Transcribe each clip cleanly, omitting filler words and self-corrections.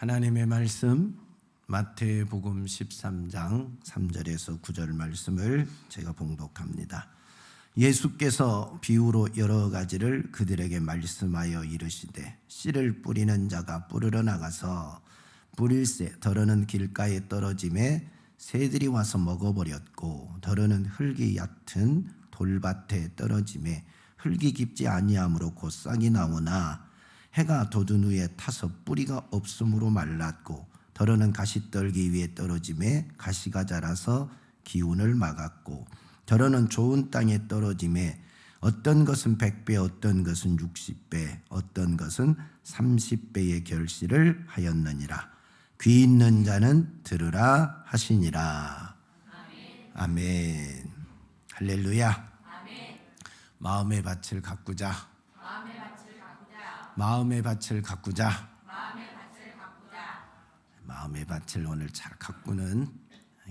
하나님의 말씀 마태복음 13장 3절에서 9절 말씀을 제가 봉독합니다. 예수께서 비유로 여러 가지를 그들에게 말씀하여 이르시되 씨를 뿌리는 자가 뿌리러 나가서 뿌릴새 더러는 길가에 떨어짐에 새들이 와서 먹어버렸고 더러는 흙이 얕은 돌밭에 떨어짐에 흙이 깊지 아니하므로 곧 싹이 나오나 해가 돋은 후에 타서 뿌리가 없으므로 말랐고 더러는 가시떨기 위에 떨어짐에 가시가 자라서 기운을 막았고 더러는 좋은 땅에 떨어짐에 어떤 것은 100배 어떤 것은 60배 어떤 것은 30배의 결실을 하였느니라. 귀 있는 자는 들으라 하시니라. 아멘. 할렐루야. 아멘. 마음의 밭을 가꾸자. 마음의 밭을 가꾸자. 마음의 밭을 오늘 잘 가꾸는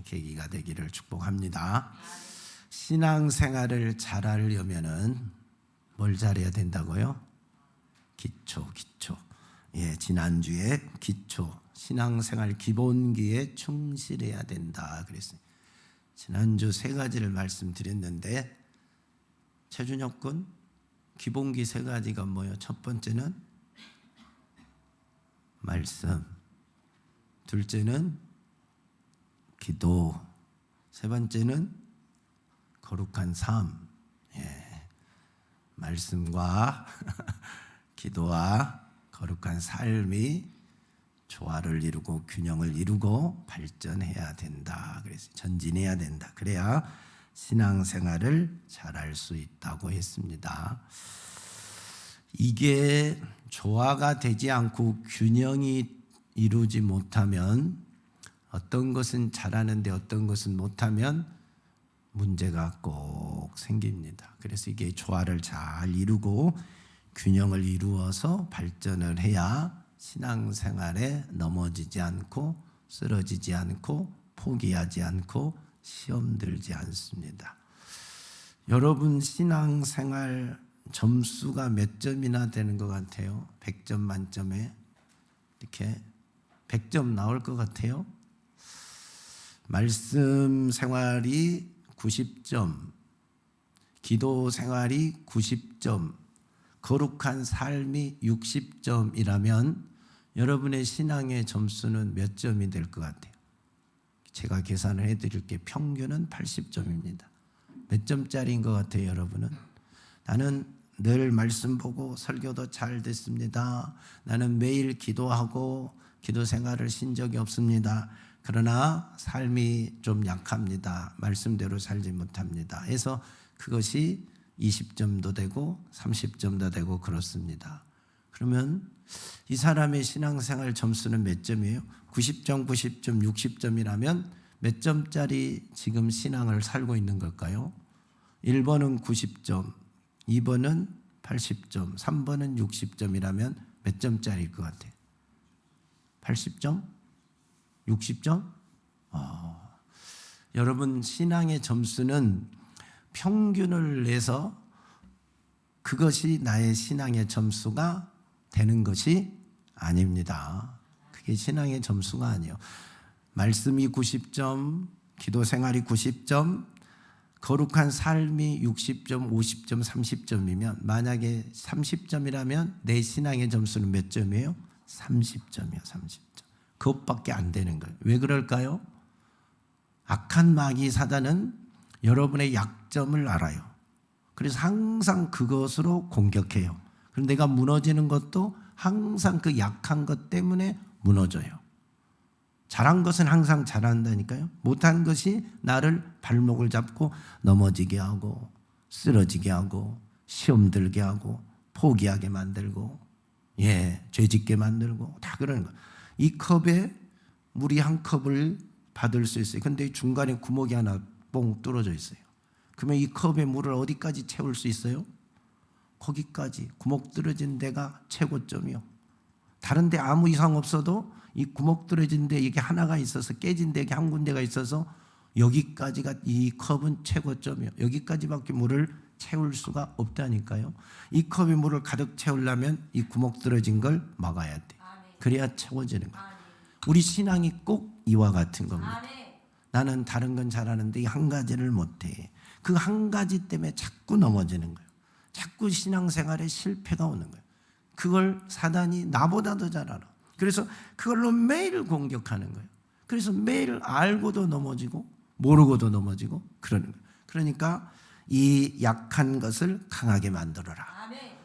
계기가 되기를 축복합니다. 신앙생활을 잘하려면은 뭘 잘해야 된다고요? 기초. 지난주에 기초 신앙생활 기본기에 충실해야 된다 그랬어요. 지난주 세 가지를 말씀드렸는데 최준혁 군 기본기 세 가지가 뭐예요? 첫 번째는 말씀, 둘째는 기도, 세 번째는 거룩한 삶. 말씀과 기도와 거룩한 삶이 조화를 이루고 균형을 이루고 발전해야 된다. 그래서 전진해야 된다. 그래야 신앙생활을 잘할 수 있다고 했습니다. 이게 조화가 되지 않고 균형이 이루지 못하면 어떤 것은 잘하는데 어떤 것은 못하면 문제가 꼭 생깁니다. 그래서 이게 조화를 잘 이루고 균형을 이루어서 발전을 해야 신앙생활에 넘어지지 않고 쓰러지지 않고 포기하지 않고 시험 들지 않습니다. 여러분 신앙생활 점수가 몇 점이나 되는 것 같아요? 100점 만점에 이렇게 100점 나올 것 같아요? 말씀 생활이 90점, 기도 생활이 90점, 거룩한 삶이 60점이라면 여러분의 신앙의 점수는 몇 점이 될 것 같아요? 제가 계산을 해드릴게요. 평균은 80점입니다. 몇 점짜리인 것 같아요, 여러분은? 나는 늘 말씀 보고 설교도 잘 됐습니다. 나는 매일 기도하고 기도 생활을 신 적이 없습니다. 그러나 삶이 좀 약합니다. 말씀대로 살지 못합니다. 해서 그것이 20점도 되고 30점도 되고 그렇습니다. 그러면 이 사람의 신앙생활 점수는 몇 점이에요? 90점, 90점, 60점이라면 몇 점짜리 지금 신앙을 살고 있는 걸까요? 1번은 90점, 2번은 80점, 3번은 60점이라면 몇 점짜리일 것 같아요? 80점? 60점? 여러분 신앙의 점수는 평균을 내서 그것이 나의 신앙의 점수가 되는 것이 아닙니다. 그게 신앙의 점수가 아니에요. 말씀이 90점, 기도 생활이 90점, 거룩한 삶이 60점, 50점, 30점이면 만약에 30점이라면 내 신앙의 점수는 몇 점이에요? 30점이에요. 30점. 그것밖에 안 되는 거예요. 왜 그럴까요? 악한 마귀 사단은 여러분의 약점을 알아요. 그래서 항상 그것으로 공격해요. 그럼 내가 무너지는 것도 항상 그 약한 것 때문에 무너져요. 잘한 것은 항상 잘한다니까요. 못한 것이 나를 발목을 잡고 넘어지게 하고 쓰러지게 하고 시험 들게 하고 포기하게 만들고 죄짓게 만들고 다 그러는 거예요. 이 컵에 물이 한 컵을 받을 수 있어요. 근데 중간에 구멍이 하나 뽕 뚫어져 있어요. 그러면 이 컵에 물을 어디까지 채울 수 있어요? 거기까지. 구멍 뚫어진 데가 최고점이요. 다른 데 아무 이상 없어도 이 구멍 뚫어진 데 이게 하나가 있어서 깨진 데 한 군데가 있어서 여기까지가 이 컵은 최고점이요. 여기까지밖에 물을 채울 수가 없다니까요. 이 컵에 물을 가득 채우려면 이 구멍 뚫어진 걸 막아야 돼. 그래야 채워지는 거예요. 우리 신앙이 꼭 이와 같은 겁니다. 나는 다른 건 잘하는데 이 한 가지를 못해. 그 한 가지 때문에 자꾸 넘어지는 거예요. 자꾸 신앙생활에 실패가 오는 거예요. 그걸 사단이 나보다 더 잘 알아. 그래서 그걸로 매일 공격하는 거예요. 그래서 매일 알고도 넘어지고 모르고도 넘어지고 그러는 거예요. 그러니까 이 약한 것을 강하게 만들어라.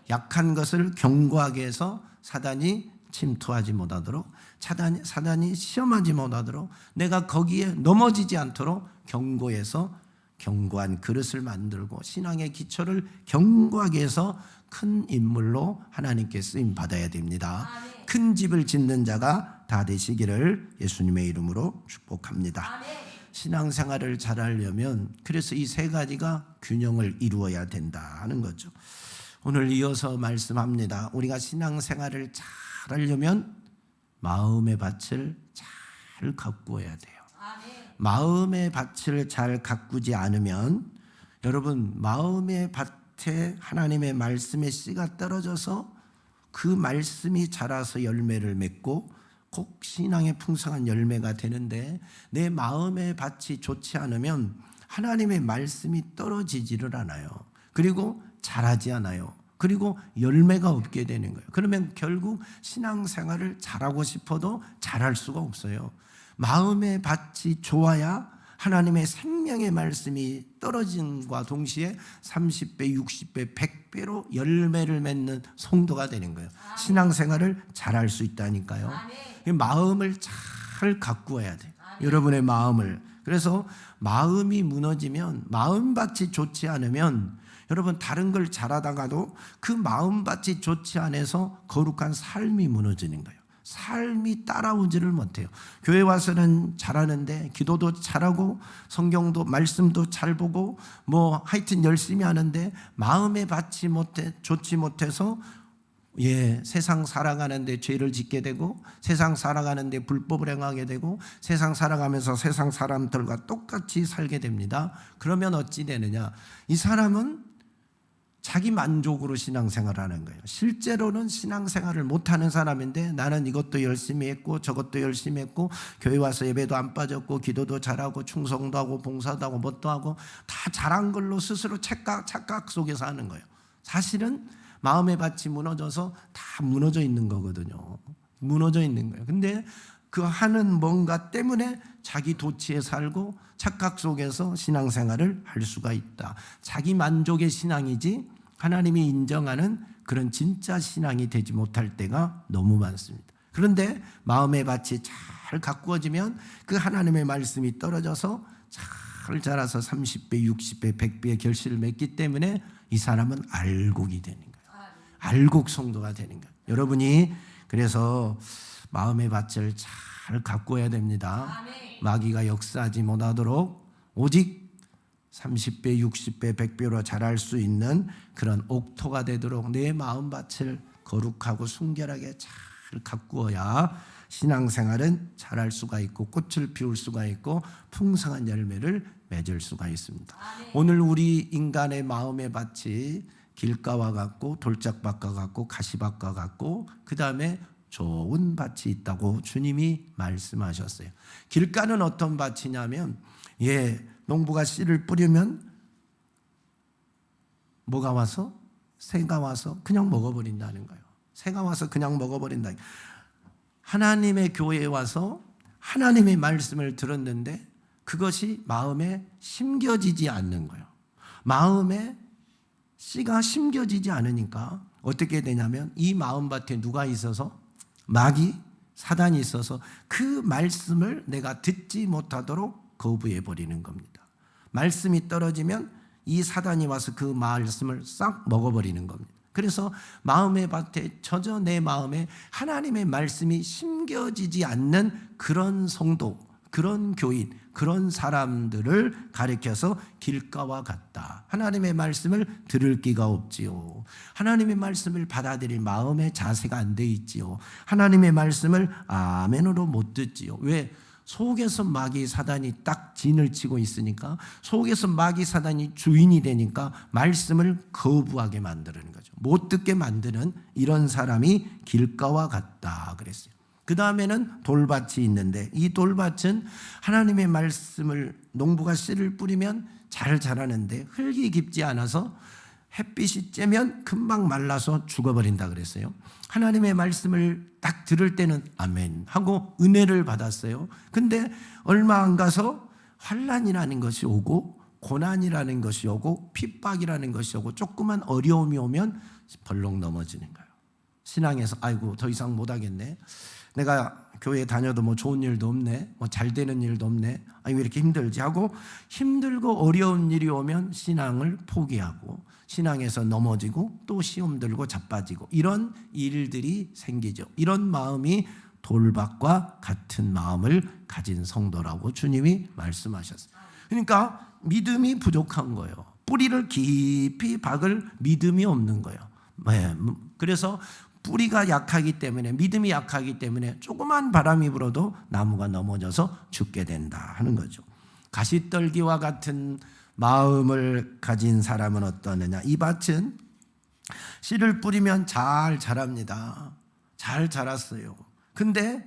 약한 것을 견고하게 해서 사단이 침투하지 못하도록, 사단이 시험하지 못하도록, 내가 거기에 넘어지지 않도록 견고해서 견고한 그릇을 만들고 신앙의 기초를 견고하게 해서 큰 인물로 하나님께 쓰임 받아야 됩니다. 큰 집을 짓는 자가 다 되시기를 예수님의 이름으로 축복합니다. 신앙생활을 잘하려면 그래서 이 세 가지가 균형을 이루어야 된다는 거죠. 오늘 이어서 말씀합니다. 우리가 신앙생활을 잘하려면 마음의 밭을 잘 가꾸어야 돼요. 마음의 밭을 잘 가꾸지 않으면 여러분 마음의 밭에 하나님의 말씀의 씨가 떨어져서 그 말씀이 자라서 열매를 맺고 꼭 신앙의 풍성한 열매가 되는데 내 마음의 밭이 좋지 않으면 하나님의 말씀이 떨어지지를 않아요. 그리고 자라지 않아요. 그리고 열매가 없게 되는 거예요. 그러면 결국 신앙생활을 잘하고 싶어도 잘할 수가 없어요. 마음의 밭이 좋아야 하나님의 생명의 말씀이 떨어짐과 동시에 30배, 60배, 100배로 열매를 맺는 성도가 되는 거예요. 신앙생활을 잘할 수 있다니까요. 마음을 잘 가꾸어야 돼요. 여러분의 마음을. 그래서 마음이 무너지면, 마음밭이 좋지 않으면 여러분 다른 걸 잘하다가도 그 마음밭이 좋지 않아서 거룩한 삶이 무너지는 거예요. 삶이 따라오지를 못해요. 교회 와서는 잘하는데 기도도 잘하고 성경도 말씀도 잘 보고 뭐 하여튼 열심히 하는데 마음에 좋지 못해서 세상 살아가는데 죄를 짓게 되고 세상 살아가는데 불법을 행하게 되고 세상 살아가면서 세상 사람들과 똑같이 살게 됩니다. 그러면 어찌 되느냐? 이 사람은 자기 만족으로 신앙생활을 하는 거예요. 실제로는 신앙생활을 못하는 사람인데 나는 이것도 열심히 했고 저것도 열심히 했고 교회 와서 예배도 안 빠졌고 기도도 잘하고 충성도 하고 봉사도 하고 뭣도 하고 다 잘한 걸로 스스로 착각 속에서 하는 거예요. 사실은 마음의 밭이 무너져서 다 무너져 있는 거거든요. 무너져 있는 거예요. 근데 그 하는 뭔가 때문에 자기 도취에 살고 착각 속에서 신앙생활을 할 수가 있다. 자기 만족의 신앙이지 하나님이 인정하는 그런 진짜 신앙이 되지 못할 때가 너무 많습니다. 그런데 마음의 밭이 잘 가꾸어지면 그 하나님의 말씀이 떨어져서 잘 자라서 30배, 60배, 100배의 결실을 맺기 때문에 이 사람은 알곡이 되는 거예요. 알곡 성도가 되는 거예요. 여러분이 그래서 마음의 밭을 잘 가꾸어야 됩니다. 마귀가 역사하지 못하도록 오직 30배, 60배, 100배로 자랄 수 있는 그런 옥토가 되도록 내 마음밭을 거룩하고 순결하게 잘 가꾸어야 신앙생활은 잘할 수가 있고 꽃을 피울 수가 있고 풍성한 열매를 맺을 수가 있습니다. 오늘 우리 인간의 마음의 밭이 길가와 같고 돌짝밭과 같고 가시밭과 같고 그 다음에 좋은 밭이 있다고 주님이 말씀하셨어요. 길가는 어떤 밭이냐면 농부가 씨를 뿌리면 뭐가 와서? 새가 와서 그냥 먹어버린다는 거예요. 새가 와서 그냥 먹어버린다. 하나님의 교회에 와서 하나님의 말씀을 들었는데 그것이 마음에 심겨지지 않는 거예요. 마음에 씨가 심겨지지 않으니까 어떻게 되냐면 이 마음밭에 누가 있어서? 마귀, 사단이 있어서 그 말씀을 내가 듣지 못하도록 거부해 버리는 겁니다. 말씀이 떨어지면 이 사단이 와서 그 말씀을 싹 먹어버리는 겁니다. 그래서 마음의 밭에 젖어 내 마음에 하나님의 말씀이 심겨지지 않는 그런 성도, 그런 교인, 그런 사람들을 가리켜서 길가와 같다. 하나님의 말씀을 들을 기가 없지요. 하나님의 말씀을 받아들일 마음의 자세가 안 돼 있지요. 하나님의 말씀을 아멘으로 못 듣지요. 왜? 속에서 마귀 사단이 딱 진을 치고 있으니까 속에서 마귀 사단이 주인이 되니까 말씀을 거부하게 만드는 거죠. 못 듣게 만드는 이런 사람이 길가와 같다 그랬어요. 그 다음에는 돌밭이 있는데 이 돌밭은 하나님의 말씀을 농부가 씨를 뿌리면 잘 자라는데 흙이 깊지 않아서 햇빛이 쬐면 금방 말라서 죽어버린다 그랬어요. 하나님의 말씀을 딱 들을 때는 아멘 하고 은혜를 받았어요. 근데 얼마 안 가서 환난이라는 것이 오고 고난이라는 것이 오고 핍박이라는 것이 오고 조그만 어려움이 오면 벌렁 넘어지는 거예요. 신앙에서 아이고 더 이상 못하겠네, 내가 교회 다녀도 뭐 좋은 일도 없네, 뭐 잘 되는 일도 없네, 아니 왜 이렇게 힘들지 하고 힘들고 어려운 일이 오면 신앙을 포기하고 신앙에서 넘어지고 또 시험 들고 자빠지고 이런 일들이 생기죠. 이런 마음이 돌밭과 같은 마음을 가진 성도라고 주님이 말씀하셨어요. 그러니까 믿음이 부족한 거예요. 뿌리를 깊이 박을 믿음이 없는 거예요. 그래서 뿌리가 약하기 때문에, 믿음이 약하기 때문에 조그만 바람이 불어도 나무가 넘어져서 죽게 된다 하는 거죠. 가시떨기와 같은 마음을 가진 사람은 어떠느냐? 이 밭은 씨를 뿌리면 잘 자랍니다. 잘 자랐어요. 근데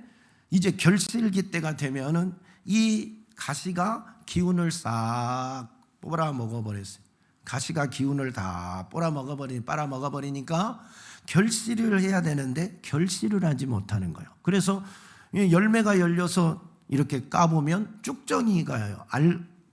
이제 결실기 때가 되면은 이 가시가 기운을 싹 빨아먹어버렸어요. 가시가 기운을 다 빨아먹어버리니까 결실을 해야 되는데 결실을 하지 못하는 거예요. 그래서 열매가 열려서 이렇게 까보면 쭉정이가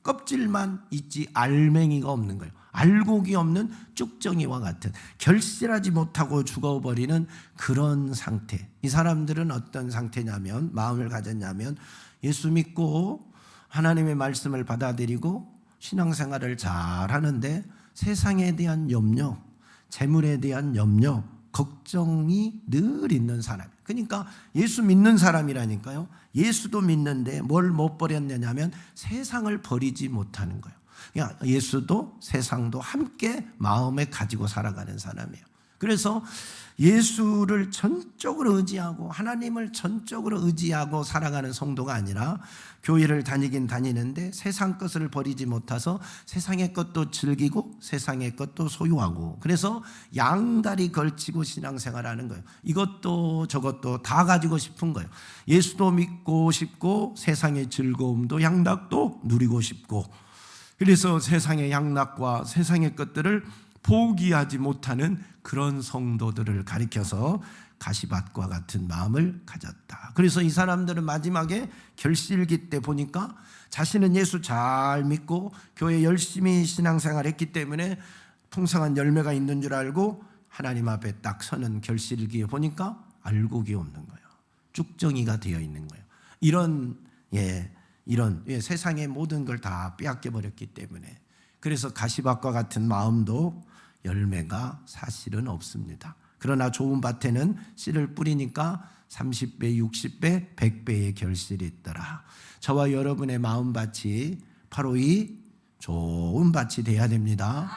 껍질만 있지 알맹이가 없는 거예요. 알곡이 없는 쭉정이와 같은 결실하지 못하고 죽어버리는 그런 상태. 이 사람들은 어떤 상태냐면, 마음을 가졌냐면 예수 믿고 하나님의 말씀을 받아들이고 신앙생활을 잘 하는데 세상에 대한 염려, 재물에 대한 염려, 걱정이 늘 있는 사람. 그러니까 예수 믿는 사람이라니까요. 예수도 믿는데 뭘 못 버렸느냐면 세상을 버리지 못하는 거예요. 그러니까 예수도 세상도 함께 마음에 가지고 살아가는 사람이에요. 그래서 예수를 전적으로 의지하고 하나님을 전적으로 의지하고 살아가는 성도가 아니라 교회를 다니긴 다니는데 세상 것을 버리지 못해서 세상의 것도 즐기고 세상의 것도 소유하고, 그래서 양다리 걸치고 신앙생활하는 거예요. 이것도 저것도 다 가지고 싶은 거예요. 예수도 믿고 싶고 세상의 즐거움도 양락도 누리고 싶고, 그래서 세상의 양락과 세상의 것들을 포기하지 못하는 그런 성도들을 가리켜서 가시밭과 같은 마음을 가졌다. 그래서 이 사람들은 마지막에 결실기 때 보니까 자신은 예수 잘 믿고 교회 열심히 신앙생활 했기 때문에 풍성한 열매가 있는 줄 알고 하나님 앞에 딱 서는 결실기에 보니까 알곡이 없는 거예요. 쭉정이가 되어 있는 거예요. 이런 세상의 모든 걸 다 빼앗겨 버렸기 때문에, 그래서 가시밭과 같은 마음도 열매가 사실은 없습니다. 그러나 좋은 밭에는 씨를 뿌리니까 30배, 60배, 100배의 결실이 있더라. 저와 여러분의 마음밭이 바로 이 좋은 밭이 돼야 됩니다.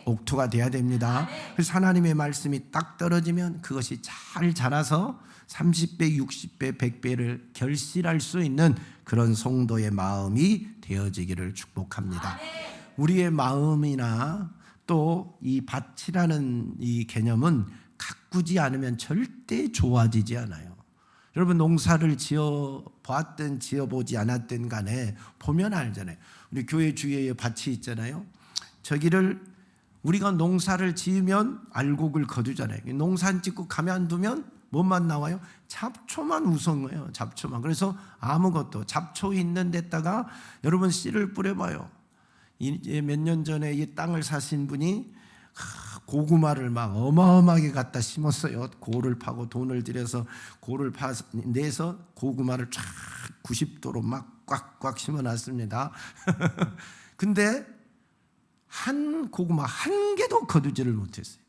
옥토가 돼야 됩니다. 그래서 하나님의 말씀이 딱 떨어지면 그것이 잘 자라서 30배, 60배, 100배를 결실할 수 있는 그런 성도의 마음이 되어지기를 축복합니다. 우리의 마음이나 또 이 밭이라는 이 개념은 가꾸지 않으면 절대 좋아지지 않아요. 여러분, 농사를 지어 보았든 지어 보지 않았든 간에 보면 알잖아요. 우리 교회 주위에 밭이 있잖아요. 저기를 우리가 농사를 지으면 알곡을 거두잖아요. 농사 짓고 가만두면 뭐만 나와요? 잡초만 우성해요. 잡초만. 그래서 아무것도, 잡초 있는 데다가 여러분 씨를 뿌려봐요. 이제 몇 년 전에 이 땅을 사신 분이 고구마를 막 어마어마하게 갖다 심었어요. 고를 파고 돈을 들여서 고를 내서 고구마를 쫙 90도로 막 꽉꽉 심어놨습니다. 근데 한 고구마 한 개도 거두지를 못했어요.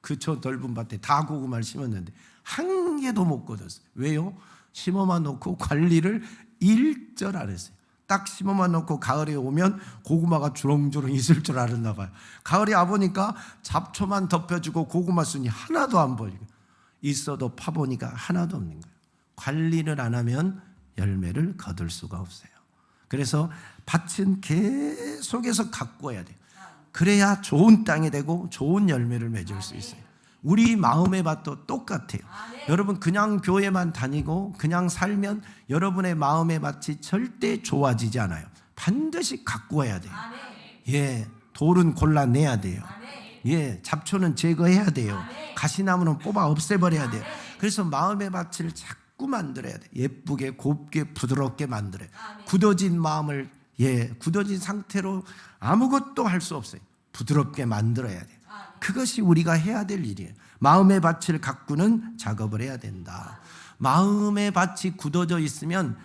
그 저 넓은 밭에 다 고구마를 심었는데 한 개도 못 거뒀어요. 왜요? 심어만 놓고 관리를 일절 안 했어요. 딱 심어만 놓고 가을에 오면 고구마가 주렁주렁 있을 줄 알았나 봐요. 가을에 와보니까 잡초만 덮여주고 고구마 순이 하나도 안 보이고, 있어도 파보니까 하나도 없는 거예요. 관리를 안 하면 열매를 거둘 수가 없어요. 그래서 밭은 계속해서 가꾸어야 돼요. 그래야 좋은 땅이 되고 좋은 열매를 맺을 수 있어요. 우리 마음의 밭도 똑같아요. 여러분 그냥 교회만 다니고 그냥 살면 여러분의 마음의 밭이 절대 좋아지지 않아요. 반드시 가꾸어야 돼요. 예, 돌은 골라내야 돼요. 예, 잡초는 제거해야 돼요. 가시나무는 뽑아 없애버려야 돼요. 그래서 마음의 밭을 자꾸 만들어야 돼요. 예쁘게 곱게 부드럽게 만들어요. 굳어진 마음을 굳어진 상태로 아무것도 할 수 없어요. 부드럽게 만들어야 돼요. 그것이 우리가 해야 될 일이에요. 마음의 밭을 가꾸는 작업을 해야 된다. 마음의 밭이 굳어져 있으면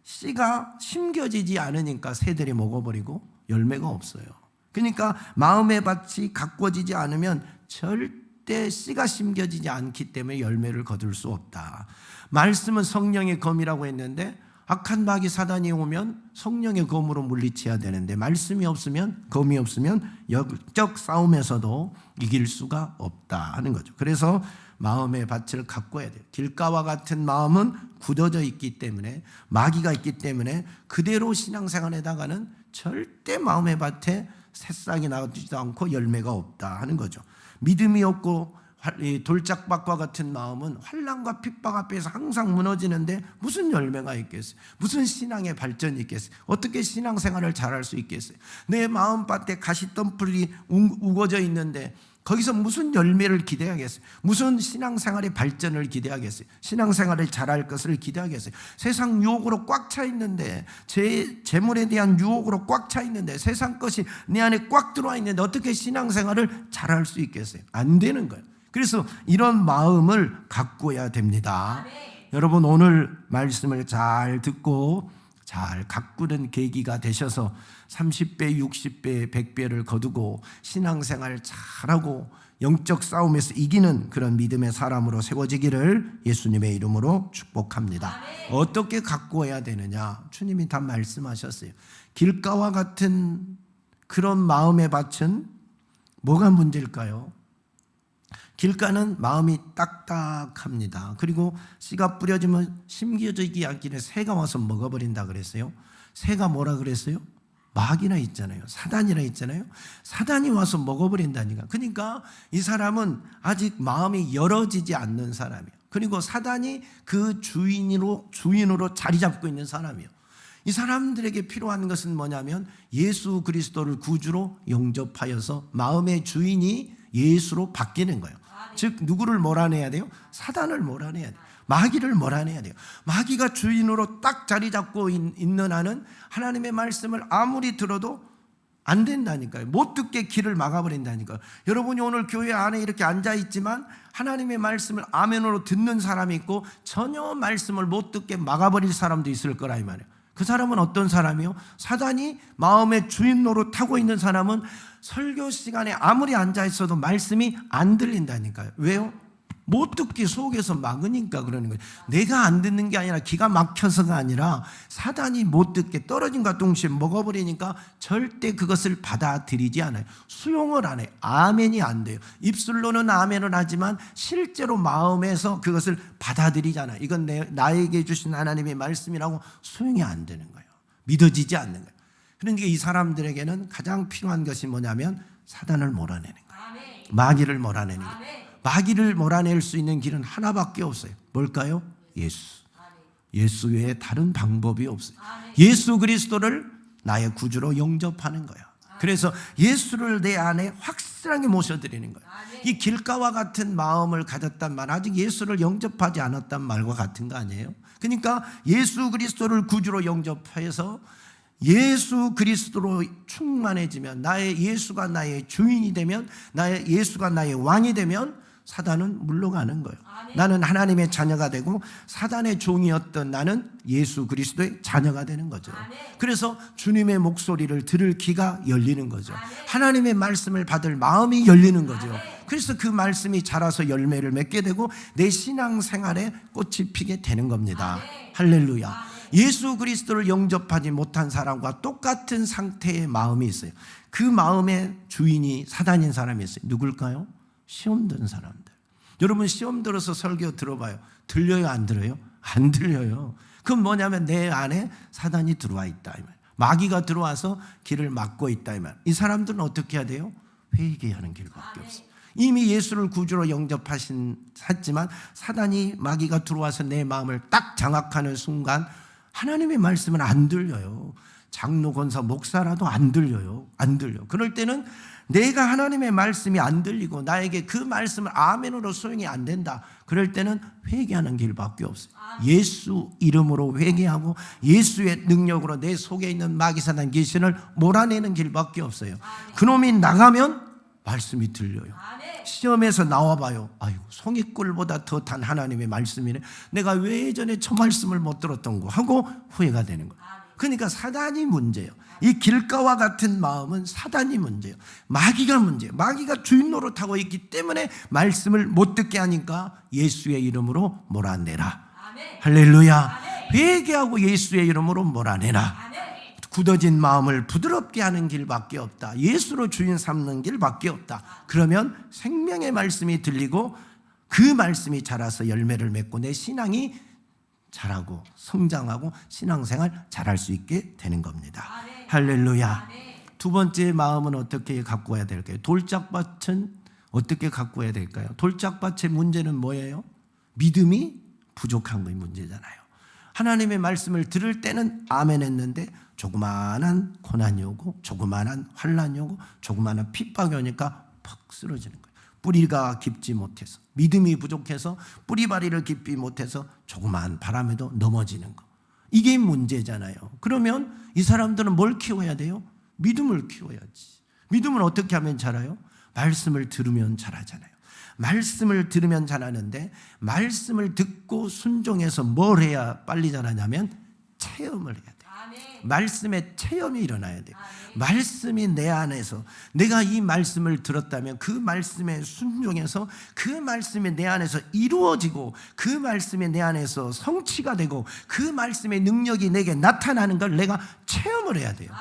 씨가 심겨지지 않으니까 새들이 먹어버리고 열매가 없어요. 그러니까 마음의 밭이 가꾸어지지 않으면 절대 씨가 심겨지지 않기 때문에 열매를 거둘 수 없다. 말씀은 성령의 검이라고 했는데 악한 마귀 사단이 오면 성령의 검으로 물리쳐야 되는데 말씀이 없으면, 검이 없으면 영적 싸움에서도 이길 수가 없다 하는 거죠. 그래서 마음의 밭을 가꿔야 돼요. 길가와 같은 마음은 굳어져 있기 때문에, 마귀가 있기 때문에 그대로 신앙생활에다가는 절대 마음의 밭에 새싹이 나지도 않고 열매가 없다 하는 거죠. 믿음이 없고 돌짝밭과 같은 마음은 환난과 핍박 앞에서 항상 무너지는데 무슨 열매가 있겠어요? 무슨 신앙의 발전이 있겠어요? 어떻게 신앙생활을 잘할 수 있겠어요? 내 마음밭에 가시덤불이 우거져 있는데 거기서 무슨 열매를 기대하겠어요? 무슨 신앙생활의 발전을 기대하겠어요? 신앙생활을 잘할 것을 기대하겠어요? 세상 유혹으로 꽉 차 있는데, 재물에 대한 유혹으로 꽉 차 있는데, 세상 것이 내 안에 꽉 들어와 있는데 어떻게 신앙생활을 잘할 수 있겠어요? 안 되는 거예요. 그래서 이런 마음을 가꾸어야 됩니다. 여러분 오늘 말씀을 잘 듣고 잘 가꾸는 계기가 되셔서 30배, 60배, 100배를 거두고 신앙생활 잘하고 영적 싸움에서 이기는 그런 믿음의 사람으로 세워지기를 예수님의 이름으로 축복합니다. 어떻게 가꾸어야 되느냐? 주님이 다 말씀하셨어요. 길가와 같은 그런 마음의 밭은 뭐가 문제일까요? 길가는 마음이 딱딱합니다. 그리고 씨가 뿌려지면 심겨지기 않기에 새가 와서 먹어버린다 그랬어요. 새가 뭐라 그랬어요? 마귀나 있잖아요. 사단이라 있잖아요. 사단이 와서 먹어버린다니까. 그러니까 이 사람은 아직 마음이 열어지지 않는 사람이에요. 그리고 사단이 그 주인으로 자리 잡고 있는 사람이에요. 이 사람들에게 필요한 것은 뭐냐면 예수 그리스도를 구주로 영접하여서 마음의 주인이 예수로 바뀌는 거예요. 즉 누구를 몰아내야 돼요? 사단을 몰아내야 돼요. 마귀를 몰아내야 돼요. 마귀가 주인으로 딱 자리 잡고 있는 한은 하나님의 말씀을 아무리 들어도 안 된다니까요. 못 듣게 길을 막아버린다니까요. 여러분이 오늘 교회 안에 이렇게 앉아있지만 하나님의 말씀을 아멘으로 듣는 사람이 있고 전혀 말씀을 못 듣게 막아버릴 사람도 있을 거라 이 말이에요. 그 사람은 어떤 사람이요? 사단이 마음의 주인 노릇하고 있는 사람은 설교 시간에 아무리 앉아있어도 말씀이 안 들린다니까요. 왜요? 못 듣기 속에서 막으니까 그러는 거예요. 내가 안 듣는 게 아니라 기가 막혀서가 아니라 사단이 못 듣게 떨어진과 동시에 먹어버리니까 절대 그것을 받아들이지 않아요. 수용을 안 해요. 아멘이 안 돼요. 입술로는 아멘을 하지만 실제로 마음에서 그것을 받아들이잖아요. 이건 나에게 주신 하나님의 말씀이라고 수용이 안 되는 거예요. 믿어지지 않는 거예요. 그러니까 이 사람들에게는 가장 필요한 것이 뭐냐면 사단을 몰아내는 거예요. 마귀를 몰아내는 거예요. 마귀를 몰아낼 수 있는 길은 하나밖에 없어요. 뭘까요? 예수. 예수 외에 다른 방법이 없어요. 예수 그리스도를 나의 구주로 영접하는 거야. 그래서 예수를 내 안에 확실하게 모셔드리는 거야. 이 길가와 같은 마음을 가졌단 말, 아직 예수를 영접하지 않았단 말과 같은 거 아니에요? 그러니까 예수 그리스도를 구주로 영접해서 예수 그리스도로 충만해지면, 나의 예수가 나의 주인이 되면, 나의 예수가 나의 왕이 되면 사단은 물러가는 거예요. 나는 하나님의 자녀가 되고 사단의 종이었던 나는 예수 그리스도의 자녀가 되는 거죠. 그래서 주님의 목소리를 들을 귀가 열리는 거죠. 하나님의 말씀을 받을 마음이 열리는 거죠. 그래서 그 말씀이 자라서 열매를 맺게 되고 내 신앙생활에 꽃이 피게 되는 겁니다. 할렐루야. 예수 그리스도를 영접하지 못한 사람과 똑같은 상태의 마음이 있어요. 그 마음의 주인이 사단인 사람이 있어요. 누굴까요? 시험 든 사람들. 여러분 시험 들어서 설교 들어봐요. 들려요? 안 들어요? 안 들려요. 그건 뭐냐면 내 안에 사단이 들어와 있다 이 말. 마귀가 들어와서 길을 막고 있다 이 말. 이 사람들은 어떻게 해야 돼요? 회개하는 길밖에 없어요. 이미 예수를 구주로 영접했지만 사단이 마귀가 들어와서 내 마음을 딱 장악하는 순간 하나님의 말씀은 안 들려요. 장로, 권사, 목사라도 안 들려요. 안 들려. 그럴 때는 내가 하나님의 말씀이 안 들리고 나에게 그 말씀을 아멘으로 소용이 안 된다. 그럴 때는 회개하는 길밖에 없어요. 예수 이름으로 회개하고 예수의 능력으로 내 속에 있는 마귀사단 귀신을 몰아내는 길밖에 없어요. 그놈이 나가면 말씀이 들려요. 시험에서 나와봐요. 아이고, 송이꿀보다 더 단 하나님의 말씀이네. 내가 왜 예전에 저 말씀을 못 들었던 거 하고 후회가 되는 거예요. 그러니까 사단이 문제예요. 이 길가와 같은 마음은 사단이 문제예요. 마귀가 문제예요. 마귀가 주인 노릇하고 있기 때문에 말씀을 못 듣게 하니까 예수의 이름으로 몰아내라. 할렐루야. 회개하고 예수의 이름으로 몰아내라. 굳어진 마음을 부드럽게 하는 길밖에 없다. 예수로 주인 삼는 길밖에 없다. 그러면 생명의 말씀이 들리고 그 말씀이 자라서 열매를 맺고 내 신앙이 자라고 성장하고 신앙생활 잘할 수 있게 되는 겁니다. 할렐루야. 두 번째 마음은 어떻게 갖고 와야 될까요? 돌짝밭은 어떻게 갖고 와야 될까요? 돌짝밭의 문제는 뭐예요? 믿음이 부족한 것이 문제잖아요. 하나님의 말씀을 들을 때는 아멘 했는데 조그마한 고난이 오고 조그마한 환난이 오고 조그마한 핍박이 오니까 팍 쓰러지는 거예요. 뿌리가 깊지 못해서, 믿음이 부족해서 뿌리바리를 깊이 못해서 조그마한 바람에도 넘어지는 거. 이게 문제잖아요. 그러면 이 사람들은 뭘 키워야 돼요? 믿음을 키워야지. 믿음을 어떻게 하면 자라요? 말씀을 들으면 자라잖아요. 말씀을 들으면 자라는데 말씀을 듣고 순종해서 뭘 해야 빨리 자라냐면 체험을 해야 돼요. 말씀의 체험이 일어나야 돼요. 말씀이 내 안에서 내가 이 말씀을 들었다면 그 말씀에 순종해서 그 말씀이 내 안에서 이루어지고 그 말씀이 내 안에서 성취가 되고 그 말씀의 능력이 내게 나타나는 걸 내가 체험을 해야 돼요.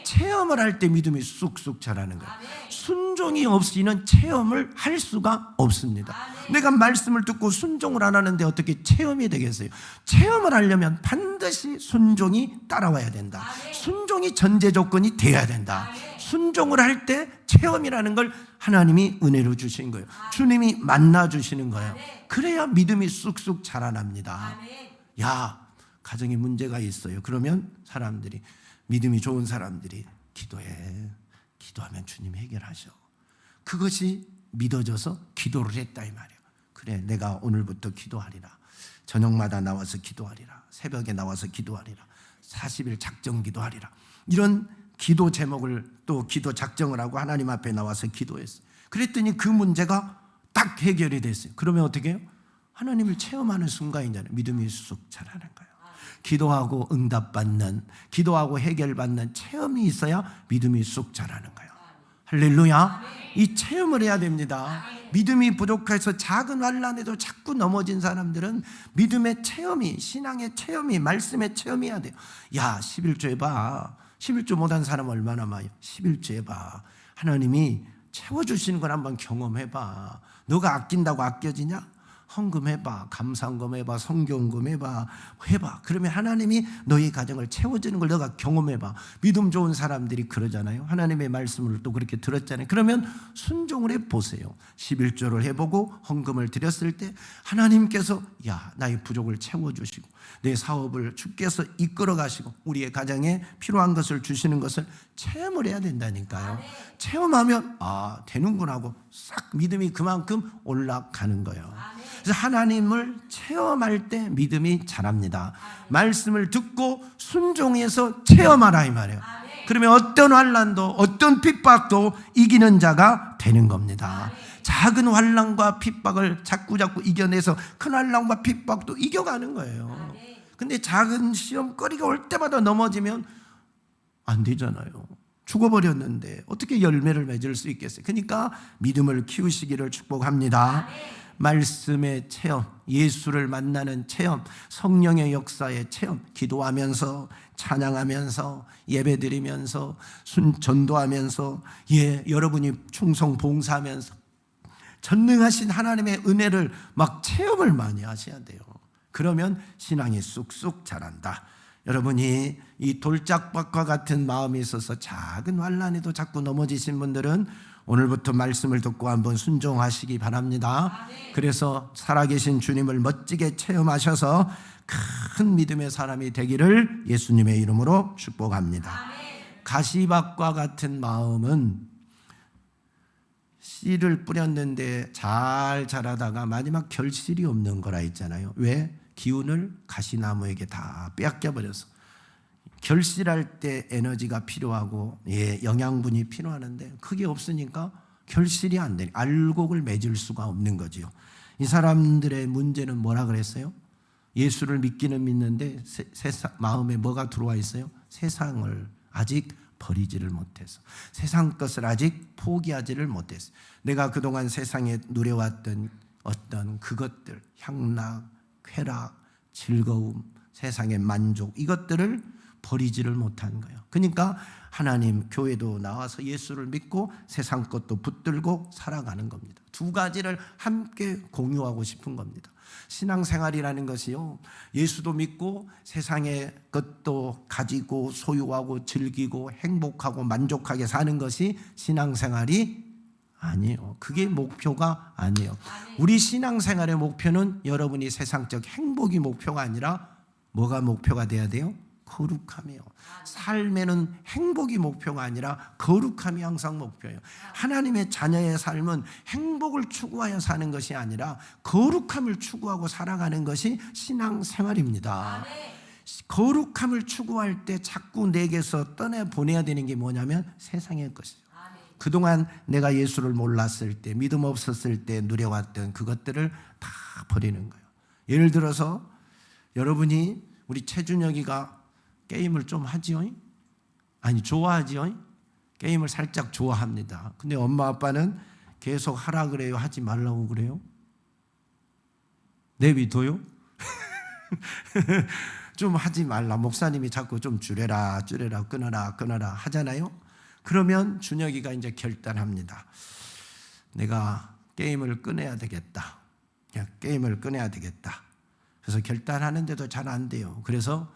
체험을 할 때 믿음이 쑥쑥 자라는 거예요. 순종이 없이는 체험을 할 수가 없습니다. 내가 말씀을 듣고 순종을 안 하는데 어떻게 체험이 되겠어요? 체험을 하려면 반드시 순종이 따라와야 된다. 순종이 전제 조건이 돼야 된다. 순종을 할 때 체험이라는 걸 하나님이 은혜로 주신 거예요. 주님이 만나 주시는 거예요. 그래야 믿음이 쑥쑥 자라납니다. 야, 가정에 문제가 있어요. 그러면 사람들이, 믿음이 좋은 사람들이 기도해. 기도하면 주님이 해결하셔. 그것이 믿어져서 기도를 했다 이 말이에요. 그래, 내가 오늘부터 기도하리라. 저녁마다 나와서 기도하리라. 새벽에 나와서 기도하리라. 40일 작정 기도하리라. 이런 기도 제목을 또 기도 작정을 하고 하나님 앞에 나와서 기도했어요. 그랬더니 그 문제가 딱 해결이 됐어요. 그러면 어떻게 해요? 하나님을 체험하는 순간이잖아요. 믿음이 쑥 자라는 거예요. 기도하고 응답받는, 기도하고 해결받는 체험이 있어야 믿음이 쑥 자라는 거예요. 할렐루야. 이 체험을 해야 됩니다. 믿음이 부족해서 작은 환난에도 자꾸 넘어진 사람들은 믿음의 체험이, 신앙의 체험이, 말씀의 체험이 해야 돼요. 야, 11조 해봐. 11조 못한 사람 얼마나 많아요. 11조 해봐. 하나님이 채워주시는 걸 한번 경험해봐. 너가 아낀다고 아껴지냐? 헌금해봐. 감사헌금 해봐. 성경금 해봐. 그러면 하나님이 너희 가정을 채워주는 걸 너가 경험해봐. 믿음 좋은 사람들이 그러잖아요. 하나님의 말씀을 또 그렇게 들었잖아요. 그러면 순종을 해보세요. 11조를 해보고 헌금을 드렸을 때 하나님께서 야, 나의 부족을 채워주시고 내 사업을 주께서 이끌어 가시고 우리의 가정에 필요한 것을 주시는 것을 체험을 해야 된다니까요. 체험하면 아, 되는구나 하고 싹 믿음이 그만큼 올라가는 거예요. 그래서 하나님을 체험할 때 믿음이 자랍니다. 말씀을 듣고 순종해서 체험하라 이 말이에요. 그러면 어떤 환난도 어떤 핍박도 이기는 자가 되는 겁니다. 작은 환난과 핍박을 자꾸 이겨내서 큰 환난과 핍박도 이겨가는 거예요. 근데 작은 시험거리가 올 때마다 넘어지면 안 되잖아요. 죽어버렸는데 어떻게 열매를 맺을 수 있겠어요? 그러니까 믿음을 키우시기를 축복합니다. 말씀의 체험, 예수를 만나는 체험, 성령의 역사의 체험, 기도하면서 찬양하면서 예배드리면서 전도하면서 여러분이 충성 봉사하면서 전능하신 하나님의 은혜를 막 체험을 많이 하셔야 돼요. 그러면 신앙이 쑥쑥 자란다. 여러분이 이 돌짝밭과 같은 마음이 있어서 작은 환난에도 자꾸 넘어지신 분들은 오늘부터 말씀을 듣고 한번 순종하시기 바랍니다. 그래서 살아계신 주님을 멋지게 체험하셔서 큰 믿음의 사람이 되기를 예수님의 이름으로 축복합니다. 가시밭과 같은 마음은 씨를 뿌렸는데 잘 자라다가 마지막 결실이 없는 거라 했잖아요. 왜? 기운을 가시나무에게 다 빼앗겨버려서. 결실할 때 에너지가 필요하고 영양분이 필요하는데 그게 없으니까 결실이 안 되니 알곡을 맺을 수가 없는 거지요. 이 사람들의 문제는 뭐라 그랬어요? 예수를 믿기는 믿는데 마음에 뭐가 들어와 있어요? 세상을 아직 버리지를 못해서, 세상 것을 아직 포기하지를 못했어요. 내가 그동안 세상에 누려왔던 어떤 그것들, 향락, 쾌락, 즐거움, 세상의 만족, 이것들을 버리지를 못한 거예요. 그러니까 하나님 교회도 나와서 예수를 믿고 세상 것도 붙들고 살아가는 겁니다. 두 가지를 함께 공유하고 싶은 겁니다. 신앙생활이라는 것이요, 예수도 믿고 세상의 것도 가지고 소유하고 즐기고 행복하고 만족하게 사는 것이 신앙생활이 아니에요. 그게 목표가 아니에요. 우리 신앙생활의 목표는 여러분이 세상적 행복이 목표가 아니라 뭐가 목표가 돼야 돼요? 거룩함이요. 삶에는 행복이 목표가 아니라 거룩함이 항상 목표예요. 하나님의 자녀의 삶은 행복을 추구하여 사는 것이 아니라 거룩함을 추구하고 살아가는 것이 신앙생활입니다. 거룩함을 추구할 때 자꾸 내게서 떠내보내야 되는 게 뭐냐면 세상의 것이에요. 그동안 내가 예수를 몰랐을 때, 믿음 없었을 때 누려왔던 그것들을 다 버리는 거예요. 예를 들어서 여러분이, 우리 최준혁이가 게임을 좀 하지요? 아니, 좋아하지요? 게임을 살짝 좋아합니다. 근데 엄마 아빠는 계속 하라 그래요? 하지 말라고 그래요? 내비둬요? 좀 하지 말라. 목사님이 자꾸 좀 줄여라, 끊어라 하잖아요. 그러면 준혁이가 이제 결단합니다. 내가 게임을 끊어야 되겠다. 게임을 끊어야 되겠다. 그래서 결단하는데도 잘 안 돼요. 그래서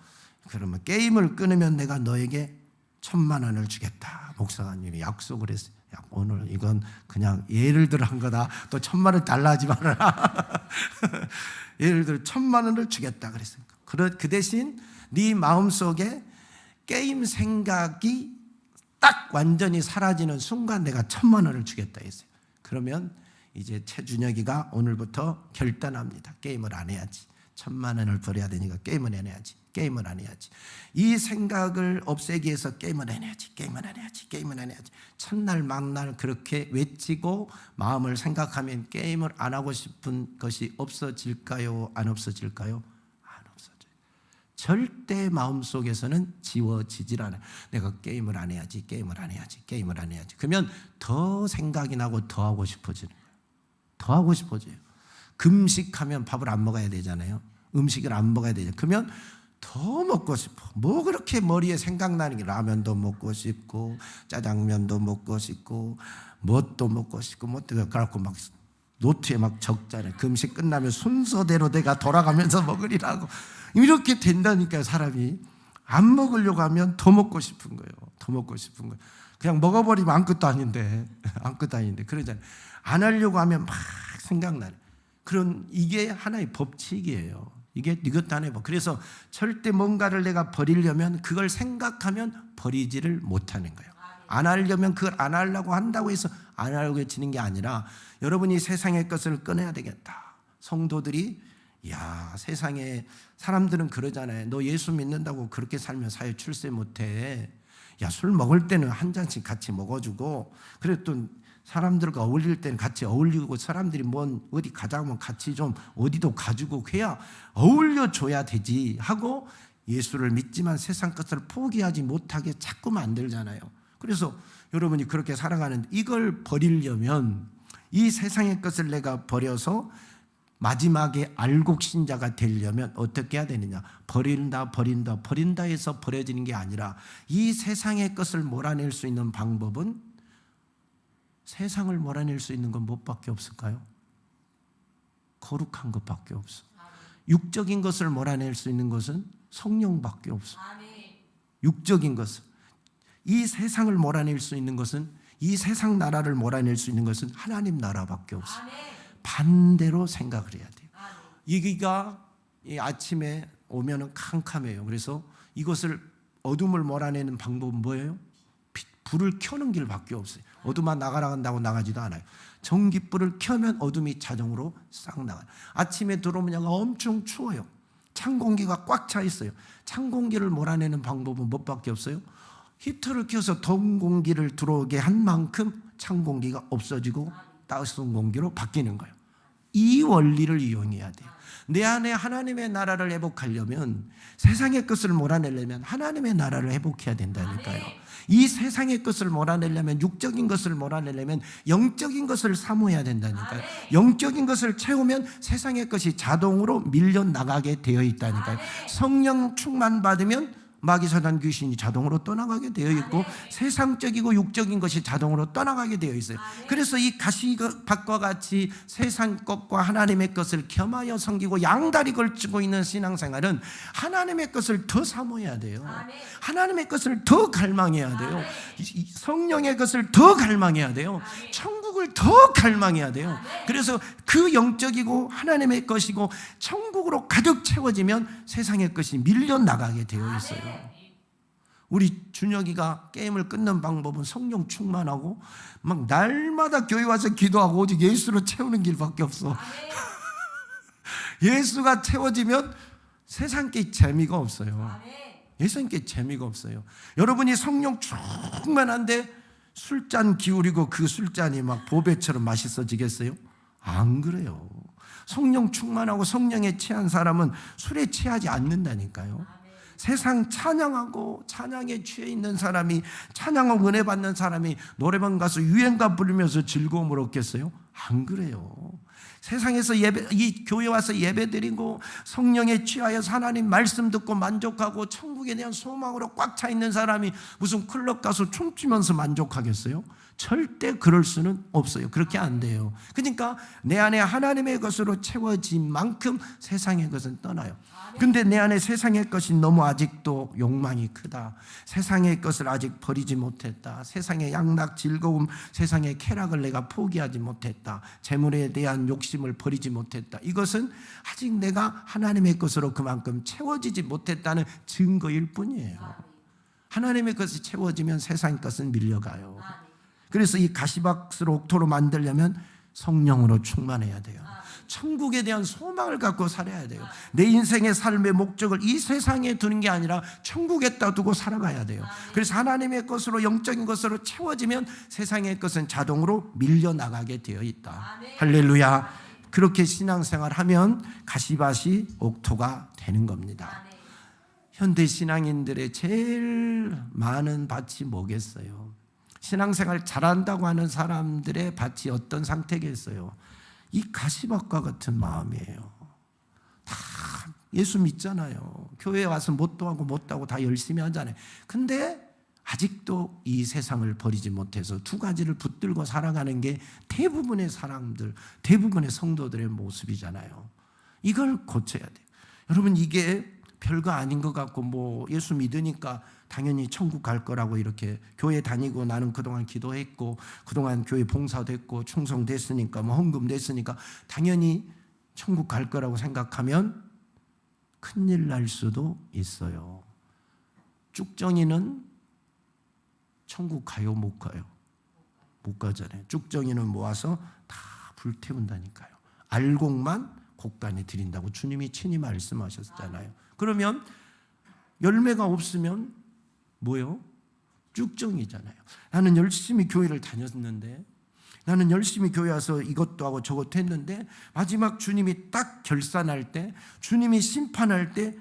그러면 게임을 끊으면 내가 너에게 1,000만 원을 주겠다. 목사님이 약속을 했어요. 야, 오늘 이건 그냥 예를 들어 한 거다. 또 1,000만 원 달라 하지 말아라. 예를 들어 1,000만 원을 주겠다 그랬어요. 그 대신 네 마음속에 게임 생각이 딱 완전히 사라지는 순간 내가 1,000만 원을 주겠다 했어요. 그러면 이제 최준혁이가 오늘부터 결단합니다. 게임을 안 해야지. 1,000만 원을 벌어야 되니까 게임을 안 해야지. 게임을 안 해야지. 이 생각을 없애기 위해서 게임을 안 해야지. 첫날 막날 그렇게 외치고 마음을 생각하면 게임을 안 하고 싶은 것이 없어질까요? 안 없어질까요? 안 없어져요. 절대 마음속에서는 지워지질 않아요. 내가 게임을 안 해야지. 그러면 더 생각이 나고 더 하고 싶어지는 거예요. 더 하고 싶어져요. 금식하면 밥을 안 먹어야 되잖아요. 음식을 안 먹어야 되죠. 그러면 더 먹고 싶어. 뭐 그렇게 머리에 생각나는 게, 라면도 먹고 싶고 짜장면도 먹고 싶고 뭣도 먹고 싶고 그래갖고 막 노트에 막 적잖아요. 금식 끝나면 순서대로 내가 돌아가면서 먹으리라고. 이렇게 된다니까요. 사람이 안 먹으려고 하면 더 먹고 싶은 거예요. 그냥 먹어버리면 아무것도 아닌데 그러잖아요. 안 하려고 하면 막 생각나요. 그런, 이게 하나의 법칙이에요. 이게 이것도 안 해봐. 그래서 절대 뭔가를 내가 버리려면 그걸 생각하면 버리지를 못하는 거예요. 안 하려면 그걸 안 하려고 한다고 해서 안 하려고 해치는 게 아니라, 여러분이 세상의 것을 끊어야 되겠다. 성도들이, 세상에 사람들은 그러잖아요. 너 예수 믿는다고 그렇게 살면 사회 출세 못해. 술 먹을 때는 한 잔씩 같이 먹어주고, 그래 또 사람들과 어울릴 때는 같이 어울리고, 사람들이 어디 가자면 같이 좀 어디도 가지고 해야 어울려줘야 되지 하고, 예수를 믿지만 세상 것을 포기하지 못하게 자꾸 만들잖아요. 그래서 여러분이 그렇게 살아가는데, 이걸 버리려면, 이 세상의 것을 내가 버려서 마지막에 알곡 신자가 되려면 어떻게 해야 되느냐? 버린다 해서 버려지는 게 아니라, 이 세상의 것을 몰아낼 수 있는 방법은, 세상을 몰아낼 수 있는 건 무엇밖에 없을까요? 거룩한 것밖에 없어. 육적인 것을 몰아낼 수 있는 것은 성령밖에 없어. 육적인 것을. 이 세상을 몰아낼 수 있는 것은 이 세상 나라를 몰아낼 수 있는 것은 하나님 나라밖에 없어요. 반대로 생각을 해야 돼요. 여기가 아침에 오면은 캄캄해요. 그래서 이것을 어둠을 몰아내는 방법은 뭐예요? 불을 켜는 길밖에 없어요. 어둠아 나가라간다고 나가지도 않아요. 전기불을 켜면 어둠이 자동으로 싹 나가요. 아침에 들어오면 엄청 추워요. 찬 공기가 꽉 차 있어요. 찬 공기를 몰아내는 방법은 뭐밖에 없어요? 히터를 켜서 더운 공기를 들어오게 한 만큼 찬 공기가 없어지고 따뜻한 공기로 바뀌는 거예요. 이 원리를 이용해야 돼요. 내 안에 하나님의 나라를 회복하려면, 세상의 것을 몰아내려면 하나님의 나라를 회복해야 된다니까요. 이 세상의 것을 몰아내려면, 육적인 것을 몰아내려면 영적인 것을 사모해야 된다니까요. 영적인 것을 채우면 세상의 것이 자동으로 밀려나가게 되어 있다니까요. 성령 충만 받으면 마귀 사단 귀신이 자동으로 떠나가게 되어 있고, 세상적이고 육적인 것이 자동으로 떠나가게 되어 있어요. 그래서 이 가시밭과 같이 세상 것과 하나님의 것을 겸하여 섬기고 양다리 걸치고 있는 신앙생활은 하나님의 것을 더 사모해야 돼요. 하나님의 것을 더 갈망해야 돼요. 성령의 것을 더 갈망해야 돼요. 천국을 더 갈망해야 돼요. 그래서 그 영적이고 하나님의 것이고 천국으로 가득 채워지면 세상의 것이 밀려나가게 되어 있어요. 우리 준혁이가 게임을 끊는 방법은 성령 충만하고 막 날마다 교회 와서 기도하고 오직 예수로 채우는 길밖에 없어. 예수가 채워지면 세상 게 재미가 없어요. 예수님 게 재미가 없어요. 여러분이 성령 충만한데 술잔 기울이고 그 술잔이 막 보배처럼 맛있어지겠어요? 안 그래요. 성령 충만하고 성령에 취한 사람은 술에 취하지 않는다니까요. 세상 찬양하고 찬양에 취해 있는 사람이, 찬양하고 은혜 받는 사람이 노래방 가서 유행가 부르면서 즐거움을 얻겠어요? 안 그래요. 세상에서 이 교회 와서 예배 드리고 성령에 취하여서 하나님 말씀 듣고 만족하고 천국에 대한 소망으로 꽉 차 있는 사람이 무슨 클럽 가서 춤추면서 만족하겠어요? 절대 그럴 수는 없어요. 그렇게 안 돼요. 그러니까 내 안에 하나님의 것으로 채워진 만큼 세상의 것은 떠나요. 근데 내 안에 세상의 것이 너무 아직도 욕망이 크다. 세상의 것을 아직 버리지 못했다. 세상의 양락, 즐거움, 세상의 쾌락을 내가 포기하지 못했다. 재물에 대한 욕심을 버리지 못했다. 이것은 아직 내가 하나님의 것으로 그만큼 채워지지 못했다는 증거일 뿐이에요. 하나님의 것이 채워지면 세상의 것은 밀려가요. 그래서 이 가시밭을 옥토로 만들려면 성령으로 충만해야 돼요. 천국에 대한 소망을 갖고 살아야 돼요. 내 인생의 삶의 목적을 이 세상에 두는 게 아니라 천국에다 두고 살아가야 돼요. 그래서 하나님의 것으로, 영적인 것으로 채워지면 세상의 것은 자동으로 밀려나가게 되어 있다. 할렐루야. 그렇게 신앙생활하면 가시밭이 옥토가 되는 겁니다. 현대 신앙인들의 제일 많은 밭이 뭐겠어요? 신앙생활 잘한다고 하는 사람들의 밭이 어떤 상태겠어요? 이 가시밭과 같은 마음이에요. 다 예수 믿잖아요. 교회에 와서 뭣도 하고 뭣도 하고 다 열심히 하잖아요. 근데 아직도 이 세상을 버리지 못해서 두 가지를 붙들고 살아가는 게 대부분의 사람들, 대부분의 성도들의 모습이잖아요. 이걸 고쳐야 돼요. 여러분, 이게 별거 아닌 것 같고 뭐 예수 믿으니까 당연히 천국 갈 거라고 이렇게 교회 다니고 나는 그동안 기도했고 그동안 교회 봉사도 했고 충성됐으니까 뭐 헌금 냈으니까 당연히 천국 갈 거라고 생각하면 큰일 날 수도 있어요. 쭉정이는 천국 가요, 못 가요? 못 가잖아요. 쭉정이는 모아서 다 불태운다니까요. 알곡만 곡간에 드린다고 주님이 친히 말씀하셨잖아요. 그러면 열매가 없으면 뭐요? 쭉정이잖아요. 나는 열심히 교회를 다녔는데, 나는 열심히 교회 와서 이것도 하고 저것도 했는데 마지막 주님이 딱 결산할 때, 주님이 심판할 때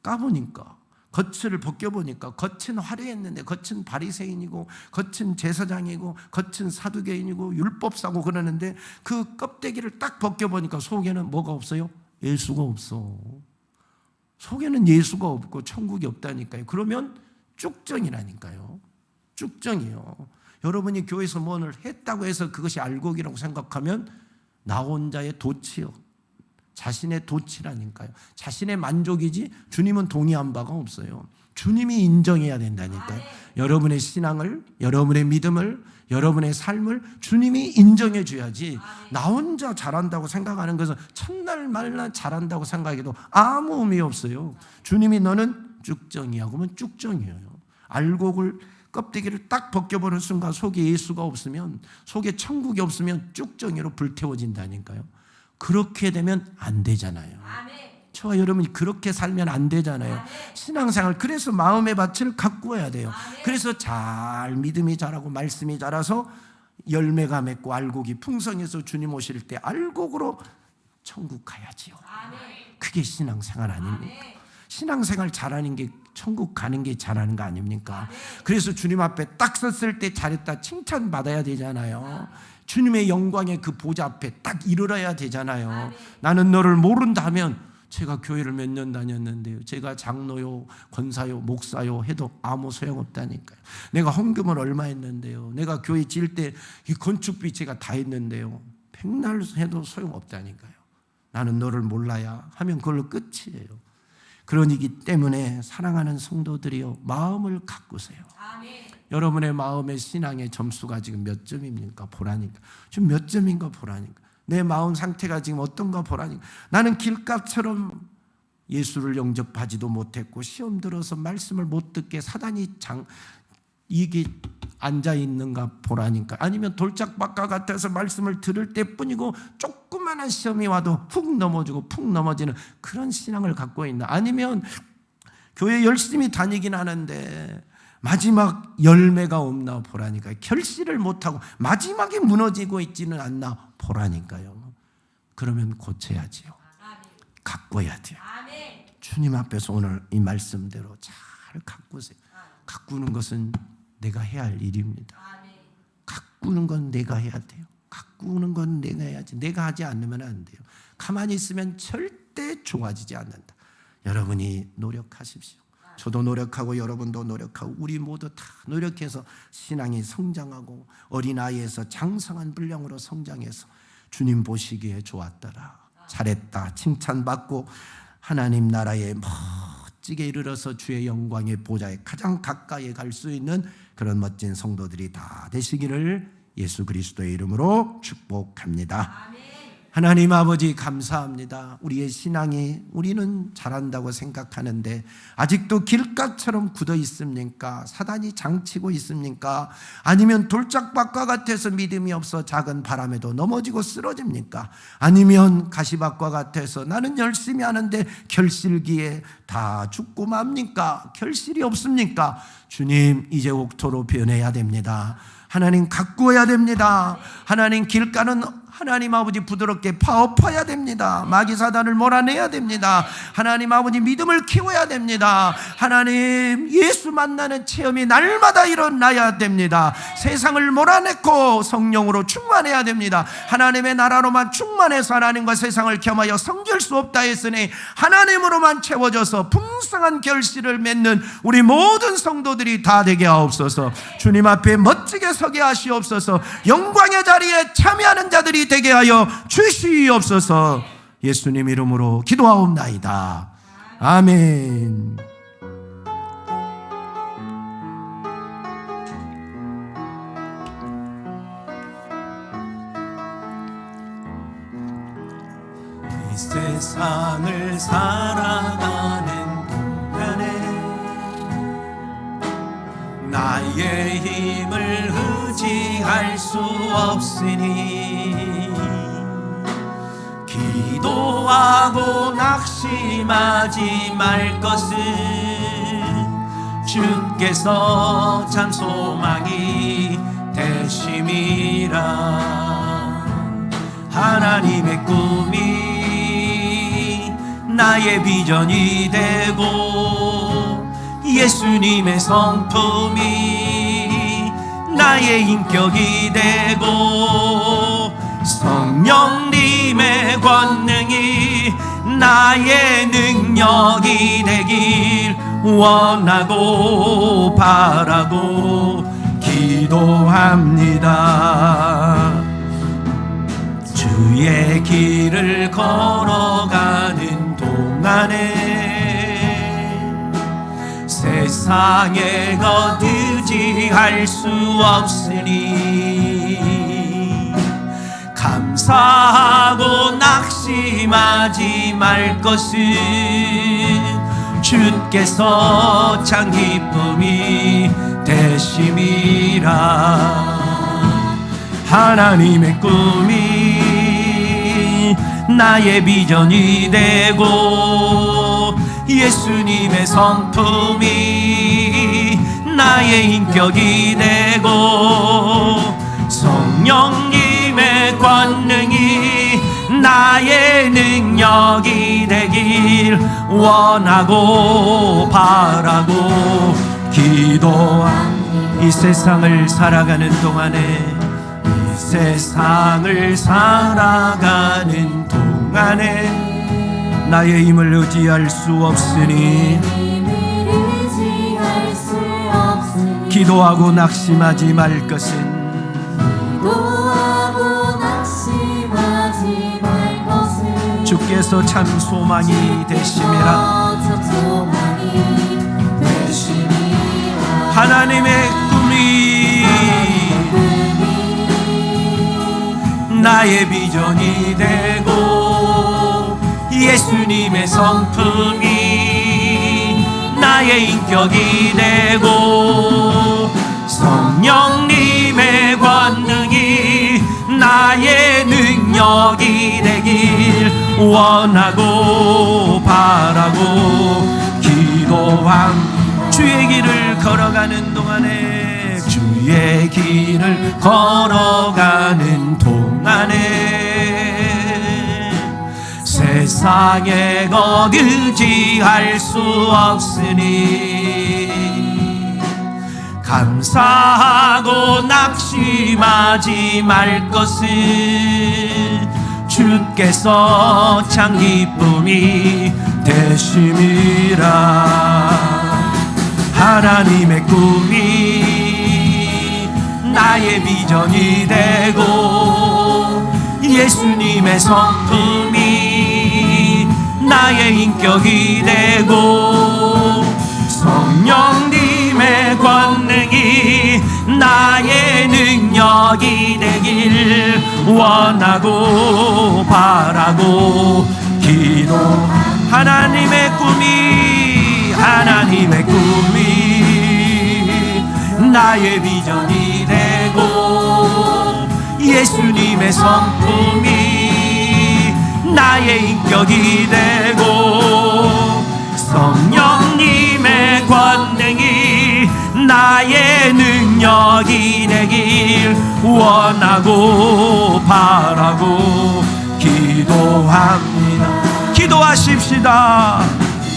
까보니까, 겉을 벗겨보니까 겉은 화려했는데 겉은 바리새인이고 겉은 제사장이고 겉은 사두개인이고 율법사고 그러는데 그 껍데기를 딱 벗겨보니까 속에는 뭐가 없어요? 예수가 없어. 속에는 예수가 없고 천국이 없다니까요. 그러면 쭉정이라니까요. 쭉정이요. 여러분이 교회에서 뭔을 했다고 해서 그것이 알곡이라고 생각하면 나 혼자의 도치요. 자신의 도치라니까요. 자신의 만족이지 주님은 동의한 바가 없어요. 주님이 인정해야 된다니까요. 여러분의 신앙을, 여러분의 믿음을, 여러분의 삶을 주님이 인정해 줘야지 나 혼자 잘한다고 생각하는 것은 첫날 말날 잘한다고 생각해도 아무 의미 없어요. 주님이 너는 쭉정이야 그러면 쭉정이에요. 알곡을 껍데기를 딱 벗겨보는 순간 속에 예수가 없으면, 속에 천국이 없으면 쭉정이로 불태워진다니까요. 그렇게 되면 안 되잖아요. 저와 여러분이 그렇게 살면 안 되잖아요. 신앙생활, 그래서 마음의 밭을 가꾸어야 돼요. 그래서 잘 믿음이 자라고 말씀이 자라서 열매가 맺고 알곡이 풍성해서 주님 오실 때 알곡으로 천국 가야지요. 그게 신앙생활 아닙니까? 신앙생활 잘하는 게 천국 가는 게 잘하는 거 아닙니까? 그래서 주님 앞에 딱 섰을 때 잘했다 칭찬받아야 되잖아요. 주님의 영광의 그 보좌 앞에 딱 이르러야 되잖아요. 나는 너를 모른다 하면 제가 교회를 몇 년 다녔는데요, 제가 장로요, 권사요, 목사요 해도 아무 소용없다니까요. 내가 헌금을 얼마 했는데요, 내가 교회 지을 때 이 건축비 제가 다 했는데요, 백날 해도 소용없다니까요. 나는 너를 몰라야 하면 그걸로 끝이에요. 그러기 때문에 사랑하는 성도들이요, 마음을 가꾸세요. 여러분의 마음의 신앙의 점수가 지금 몇 점입니까? 보라니까. 지금 몇 점인가 보라니까. 내 마음 상태가 지금 어떤가 보라니까. 나는 길가처럼 예수를 영접하지도 못했고 시험 들어서 말씀을 못 듣게 사단이 이게 앉아 있는가 보라니까. 아니면 돌짝박과 같아서 말씀을 들을 때뿐이고 조그마한 시험이 와도 훅 넘어지고 푹 넘어지는 그런 신앙을 갖고 있나. 아니면 교회 열심히 다니긴 하는데 마지막 열매가 없나 보라니까요. 결실을 못하고 마지막에 무너지고 있지는 않나 보라니까요. 그러면 고쳐야지요. 가꿔야 돼요. 주님 앞에서 오늘 이 말씀대로 잘 가꾸세요. 가꾸는 것은 내가 해야 할 일입니다. 가꾸는 건 내가 해야 돼요. 가꾸는 건 내가 해야지. 내가 하지 않으면 안 돼요. 가만히 있으면 절대 좋아지지 않는다. 여러분이 노력하십시오. 저도 노력하고 여러분도 노력하고 우리 모두 다 노력해서 신앙이 성장하고 어린아이에서 장성한 분량으로 성장해서 주님 보시기에 좋았더라, 잘했다 칭찬받고 하나님 나라에 멋지게 이르러서 주의 영광의 보좌에 가장 가까이 갈 수 있는 그런 멋진 성도들이 다 되시기를 예수 그리스도의 이름으로 축복합니다. 하나님 아버지 감사합니다. 우리의 신앙이 우리는 잘한다고 생각하는데 아직도 길가처럼 굳어 있습니까? 사단이 장치고 있습니까? 아니면 돌짝밭과 같아서 믿음이 없어 작은 바람에도 넘어지고 쓰러집니까? 아니면 가시밭과 같아서 나는 열심히 하는데 결실기에 다 죽고 맙니까? 결실이 없습니까? 주님, 이제 옥토로 변해야 됩니다. 하나님 가꾸어야 됩니다. 하나님 길가는 하나님 아버지 부드럽게 파업해야 됩니다. 마귀 사단을 몰아내야 됩니다. 하나님 아버지 믿음을 키워야 됩니다. 하나님 예수 만나는 체험이 날마다 일어나야 됩니다. 세상을 몰아내고 성령으로 충만해야 됩니다. 하나님의 나라로만 충만해서 하나님과 세상을 겸하여 섬길 수 없다 했으니 하나님으로만 채워져서 풍성한 결실을 맺는 우리 모든 성도들이 다 되게 하옵소서. 주님 앞에 멋지게 서게 하시옵소서. 영광의 자리에 참여하는 자들이 되게 하여 주시옵소서. 예수님 이름으로 기도하옵나이다. 아멘. 이 세상을 살아가는 동안에 나의 힘을 의지할 수 없으니 기도하고 낙심하지 말 것은 주께서 참 소망이 되심이라. 하나님의 꿈이 나의 비전이 되고 예수님의 성품이 나의 인격이 되고 성령님의 권능이 나의 능력이 되길 원하고 바라고 기도합니다. 주의 길을 걸어가는 동안에 세상에 거두지할 수 없으니 감사하고 낙심하지 말 것은 주께서 참 기쁨이 되심이라. 하나님의 꿈이 나의 비전이 되고 예수님의 성품이 나의 인격이 되고 성령님의 권능이 나의 능력이 되길 원하고 바라고 기도한 이 세상을 살아가는 동안에 세상을 살아가는 동안에 나의 힘을 의지할 수 없으니 기도하고 낙심하지 말 것은 주께서 참 소망이 되심이라. 하나님의 꿈이 나의 비전이 되고 예수님의 성품이 나의 인격이 되고 성령님의 권능이 나의 능력이 되길 원하고 바라고 기도함. 주의 길을 걸어가는 동안에 주의 길을 걸어가는 동안에 세상에 거두지할 수 없으니 감사하고 낙심하지 말 것은 주께서 참 기쁨이 되심이라. 하나님의 꿈이 나의 비전이 되고 예수님의 성품이 나의 인격이 되고 성령님의 권능이 나의 능력이 되길 원하고 바라고 기도. 하나님의 꿈이 나의 비전이 되고 예수님의 성품이 나의 인격이 되고 성령님의 권능이 나의 능력이 되길 원하고 바라고 기도합니다. 기도하십시다.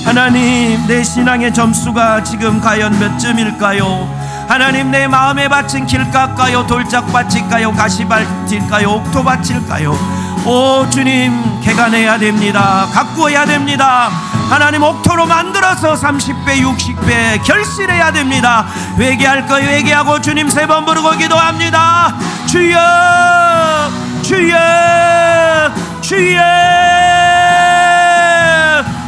하나님, 내 신앙의 점수가 지금 과연 몇 점일까요? 하나님, 내 마음에 바친 길깎아요, 돌짝밭일까요, 가시밭일까요, 옥토밭일까요? 오 주님, 개간해야 됩니다. 가꾸어야 됩니다. 하나님, 옥토로 만들어서 30배 60배 결실해야 됩니다. 회개할 거 회개하고 주님 3번 부르고 기도합니다. 주여 주여 주여.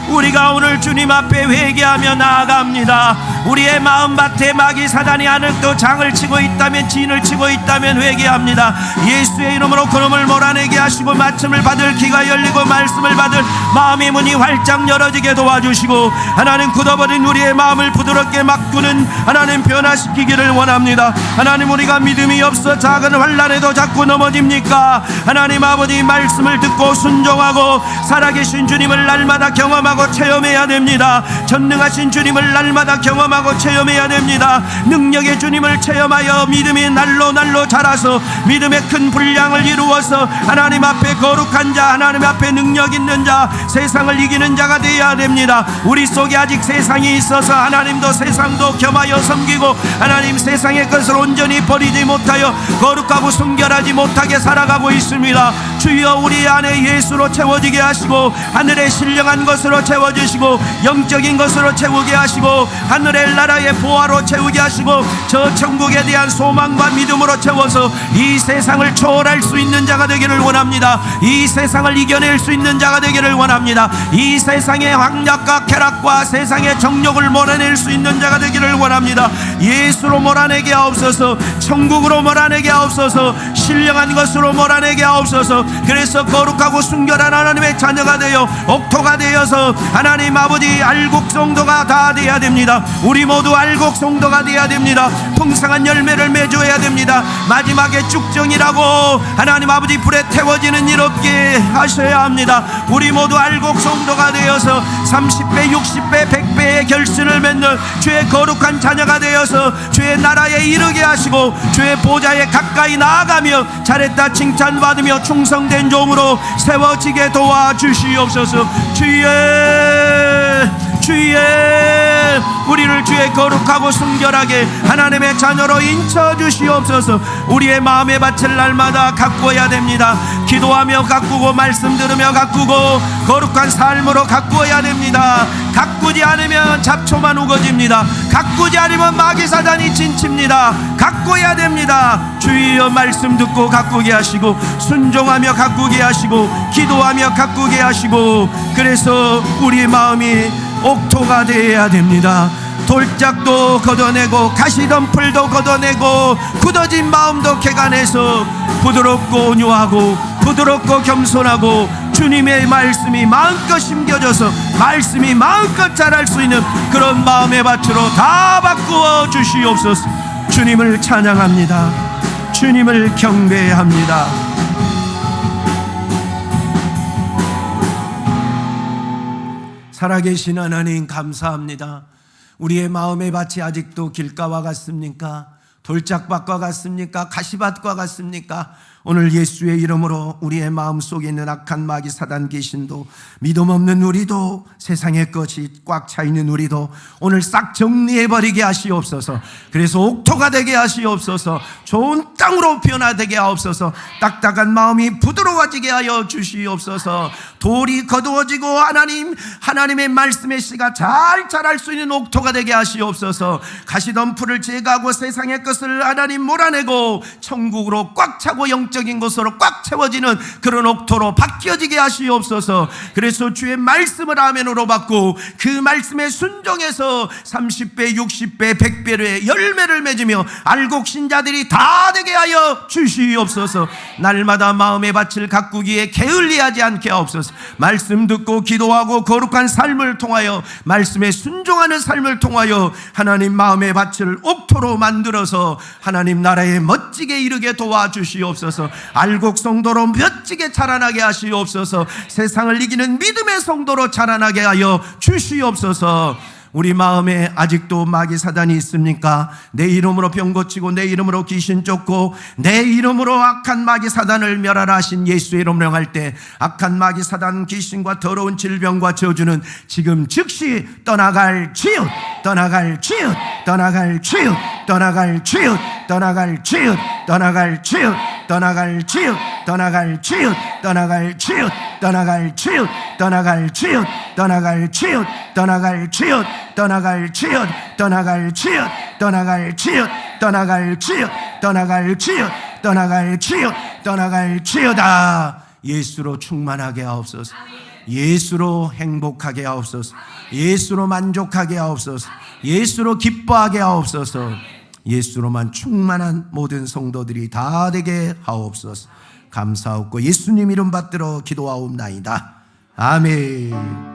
우리가 오늘 주님 앞에 회개하며 나아갑니다. 우리의 마음밭에 마귀 사단이 아직도 장을 치고 있다면, 진을 치고 있다면 회개합니다. 예수의 이름으로 그놈을 몰아내게 하시고 말씀을 받을 귀가 열리고 말씀을 받을 마음의 문이 활짝 열어지게 도와주시고 하나님, 굳어버린 우리의 마음을 부드럽게 막두는 하나님 변화시키기를 원합니다. 하나님, 우리가 믿음이 없어 작은 환난에도 자꾸 넘어집니까? 하나님 아버지, 말씀을 듣고 순종하고 살아계신 주님을 날마다 경험하고 체험해야 됩니다. 전능하신 주님을 날마다 경험하고 체험해야 됩니다. 능력의 주님을 체험하여 믿음이 날로 자라서 믿음의 큰 분량을 이루어서 하나님 앞에 거룩한 자, 하나님 앞에 능력 있는 자, 세상을 이기는 자가 되어야 됩니다. 우리 속에 아직 세상이 있어서 하나님도 세상도 겸하여 섬기고 하나님 세상의 것을 온전히 버리지 못하여 거룩하고 순결하지 못하게 살아가고 있습니다. 주여, 우리 안에 예수로 채워지게 하시고 하늘의 신령한 것으로 채워 채워주시고 영적인 것으로 채우게 하시고 하늘의 나라의 보화로 채우게 하시고 저 천국에 대한 소망과 믿음으로 채워서 이 세상을 초월할 수 있는 자가 되기를 원합니다. 이 세상을 이겨낼 수 있는 자가 되기를 원합니다. 이 세상의 황약과 쾌락과 세상의 정욕을 몰아낼 수 있는 자가 되기를 원합니다. 예수로 몰아내게 하옵소서. 천국으로 몰아내게 하옵소서. 신령한 것으로 몰아내게 하옵소서. 그래서 거룩하고 순결한 하나님의 자녀가 되어 옥토가 되어서 하나님 아버지 알곡 성도가 다 되어야 됩니다. 우리 모두 알곡 성도가 되어야 됩니다. 풍성한 열매를 맺어야 됩니다. 마지막에 쭉정이라고 하나님 아버지 불에 태워지는 일 없게 하셔야 합니다. 우리 모두 알곡 성도가 되어서 30배 60배 100배의 결실을 맺는 주의 거룩한 자녀가 되어서 주의 나라에 이르게 하시고 주의 보좌에 가까이 나아가며 잘했다 칭찬받으며 충성된 종으로 세워지게 도와주시옵소서. 주의 우리를 주의 거룩하고 순결하게 하나님의 자녀로 인쳐주시옵소서. 우리의 마음의 밭을 날마다 가꾸어야 됩니다. 기도하며 가꾸고 말씀 들으며 가꾸고 거룩한 삶으로 가꾸어야 됩니다. 가꾸지 않으면 잡초만 우거집니다. 가꾸지 않으면 마귀사단이 진칩니다. 가꾸어야 됩니다. 주여 말씀 듣고 가꾸게 하시고 순종하며 가꾸게 하시고 기도하며 가꾸게 하시고 그래서 우리 마음이 옥토가 되어야 됩니다. 돌짝도 걷어내고 가시덤불도 걷어내고 굳어진 마음도 개간해서 부드럽고 온유하고 부드럽고 겸손하고 주님의 말씀이 마음껏 심겨져서 말씀이 마음껏 자랄 수 있는 그런 마음의 밭으로 다 바꾸어 주시옵소서. 주님을 찬양합니다. 주님을 경배합니다. 살아계신 하나님 감사합니다. 우리의 마음의 밭이 아직도 길가와 같습니까? 돌짝밭과 같습니까? 가시밭과 같습니까? 오늘 예수의 이름으로 우리의 마음속에 있는 악한 마귀 사단 귀신도 믿음 없는 우리도 세상의 것이 꽉 차 있는 우리도 오늘 싹 정리해버리게 하시옵소서. 그래서 옥토가 되게 하시옵소서. 좋은 땅으로 변화되게 하옵소서. 딱딱한 마음이 부드러워지게 하여 주시옵소서. 돌이 거두어지고 하나님의 말씀의 씨가 잘 자랄 수 있는 옥토가 되게 하시옵소서. 가시덤불을 제거하고 세상의 것을 하나님 몰아내고 천국으로 꽉 차고 영적인 것으로 꽉 채워지는 그런 옥토로 바뀌어지게 하시옵소서. 그래서 주의 말씀을 아멘으로 받고 그 말씀에 순종해서 30배 60배 100배의 열매를 맺으며 알곡신자들이 다 되게 하여 주시옵소서. 날마다 마음의 밭을 가꾸기에 게을리하지 않게 하옵소서. 말씀 듣고 기도하고 거룩한 삶을 통하여 말씀에 순종하는 삶을 통하여 하나님 마음의 밭을 옥토로 만들어서 하나님 나라에 멋지게 이르게 도와주시옵소서. 알곡 성도로 멋지게 자라나게 하시옵소서. 세상을 이기는 믿음의 성도로 자라나게 하여 주시옵소서. 우리 마음에 아직도 마귀 사단이 있습니까? 내 이름으로 병 고치고 내 이름으로 귀신 쫓고 내 이름으로 악한 마귀 사단을 멸하라 하신 예수의 이름으로 명할 때 악한 마귀 사단 귀신과 더러운 질병과 저주는 지금 즉시 떠나갈 치읓, 떠나갈 치읓, 떠나갈 치읓, 떠나갈 치읓, 떠나갈 치읓, 떠나갈 치읓, 떠나갈 치읓, 떠나갈 치읓, 떠나갈 치읓, 떠나갈 치읓, 떠나갈 치읓, 떠나갈 치읓, 떠나갈 치읓, 떠나갈 치읓, 떠나갈 치읓, 떠나갈 치읓, 떠나갈 치읓, 떠나갈 치읓, 떠나갈 치읓, 떠나갈 치읓아. 예수로 충만하게 하옵소서. 예수로 행복하게 하옵소서. 예수로 만족하게 하옵소서. 예수로 기뻐하게 하옵소서. 예수로만 충만한 모든 성도들이 다 되게 하옵소서. 감사하고 예수님 이름 받들어 기도하옵나이다. 아멘.